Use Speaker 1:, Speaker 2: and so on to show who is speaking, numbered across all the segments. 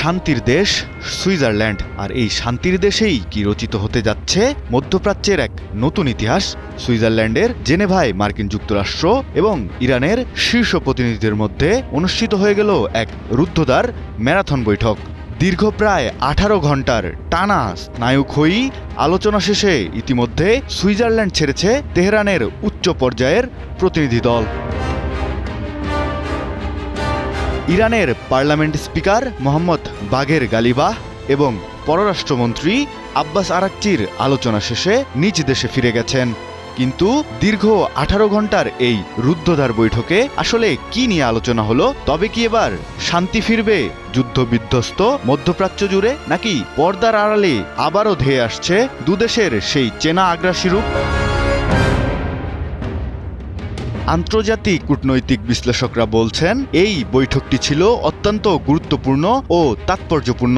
Speaker 1: শান্তির দেশ সুইজারল্যান্ড, আর এই শান্তির দেশেই কি রচিত হতে যাচ্ছে মধ্যপ্রাচ্যের এক নতুন ইতিহাস। সুইজারল্যান্ডের জেনেভায় মার্কিন যুক্তরাষ্ট্র এবং ইরানের শীর্ষ প্রতিনিধিদের মধ্যে অনুষ্ঠিত হয়ে গেল এক রুদ্ধদ্বার ম্যারাথন বৈঠক। দীর্ঘ প্রায় 18 ঘন্টার টানা স্নায়ুক্ষয়ী আলোচনা শেষে ইতিমধ্যে সুইজারল্যান্ড ছেড়েছে তেহরানের উচ্চ পর্যায়ের প্রতিনিধি দল। ইরানের পার্লামেন্ট স্পিকার মোহাম্মদ বাঘের গালিবাহ এবং পররাষ্ট্রমন্ত্রী আব্বাস আরাকচির আলোচনা শেষে নিজ দেশে ফিরে গেছেন। কিন্তু দীর্ঘ 18 ঘন্টার এই রুদ্ধদ্বার বৈঠকে আসলে কি নিয়ে আলোচনা হলো? তবে কি এবার শান্তি ফিরবে যুদ্ধবিধ্বস্ত মধ্যপ্রাচ্য জুড়ে, নাকি পর্দার আড়ালে আবারও ধেয়ে আসছে দুদেশের সেই চেনা আগ্রাসী রূপ? আন্তর্জাতিক কূটনৈতিক বিশ্লেষকরা বলছেন এই বৈঠকটি ছিল অত্যন্ত গুরুত্বপূর্ণ ও তাৎপর্যপূর্ণ।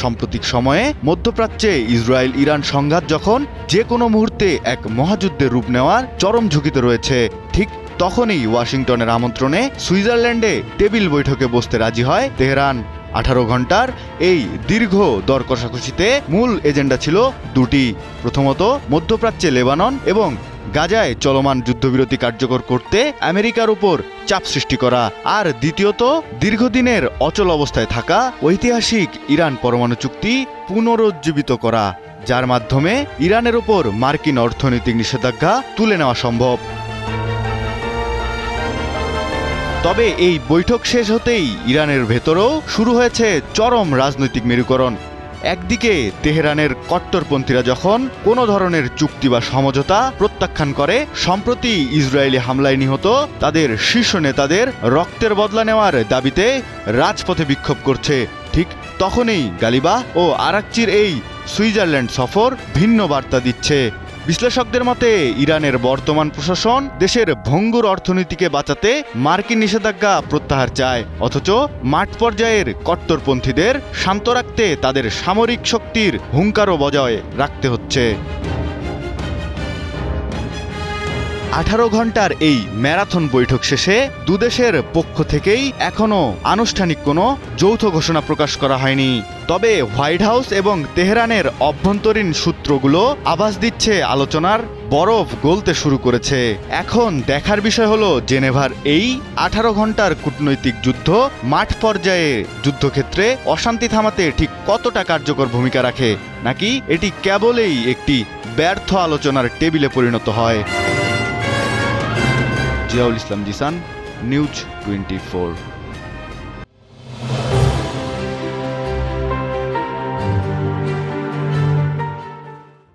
Speaker 1: সাম্প্রতিক সময়ে মধ্যপ্রাচ্যে ইসরায়েল ইরান সংঘাত যখন যে কোনো মুহূর্তে এক মহাযুদ্ধের রূপ নেওয়ার চরম ঝুঁকিতে রয়েছে, ঠিক তখনই ওয়াশিংটনের আমন্ত্রণে সুইজারল্যান্ডে টেবিল বৈঠকে বসতে রাজি হয় তেহরান। 18 ঘন্টার এই দীর্ঘ দর কষাকষিতে মূল এজেন্ডা ছিল দুটি। প্রথমত, মধ্যপ্রাচ্যে লেবানন এবং গাজায় চলমান যুদ্ধবিরতি কার্যকর করতে আমেরিকার উপর চাপ সৃষ্টি করা, আর দ্বিতীয়ত, দীর্ঘদিনের অচল অবস্থায় থাকা ঐতিহাসিক ইরান পরমাণু চুক্তি পুনরুজ্জীবিত করা, যার মাধ্যমে ইরানের উপর মার্কিন অর্থনৈতিক নিষেধাজ্ঞা তুলে নেওয়া সম্ভব। তবে এই বৈঠক শেষ হতেই ইরানের ভেতরেও শুরু হয়েছে চরম রাজনৈতিক মেরুকরণ। একদিকে তেহরানের কট্টরপন্থীরা যখন কোনো ধরনের চুক্তি বা সমঝোতা প্রত্যাখ্যান করে, সম্প্রতি ইসরায়েলি হামলায় নিহত তাদের শীর্ষ নেতাদের রক্তের বদলা নেওয়ার দাবিতে রাজপথে বিক্ষোভ করছে, ঠিক তখনই গালিবাহ ও আরাকচির এই সুইজারল্যান্ড সফর ভিন্ন বার্তা দিচ্ছে। বিশ্লেষকদের মতে ইরানের বর্তমান প্রশাসন দেশের ভঙ্গুর অর্থনীতিকে বাঁচাতে মার্কিন নিষেধাজ্ঞা প্রত্যাহার চায়, অথচ মাঠ পর্যায়ের কট্টরপন্থীদের শান্ত রাখতে তাদের সামরিক শক্তির হুঙ্কারও বজায় রাখতে হচ্ছে। 18 ঘন্টার এই ম্যারাথন বৈঠক শেষে দুদেশের পক্ষ থেকেই এখনও আনুষ্ঠানিক কোনো যৌথ ঘোষণা প্রকাশ করা হয়নি। তবে হোয়াইট হাউস এবং তেহরানের অভ্যন্তরীণ সূত্রগুলো আভাস দিচ্ছে আলোচনার বরফ গলতে শুরু করেছে। এখন দেখার বিষয় হলো জেনেভার এই 18 ঘন্টার কূটনৈতিক যুদ্ধ মাঠ পর্যায়ে যুদ্ধক্ষেত্রে অশান্তি থামাতে ঠিক কতটা কার্যকর ভূমিকা রাখে, নাকি এটি কেবলই একটি ব্যর্থ আলোচনার টেবিলে পরিণত হয়। জিয়াউল ইসলাম জিসান, নিউজ 24।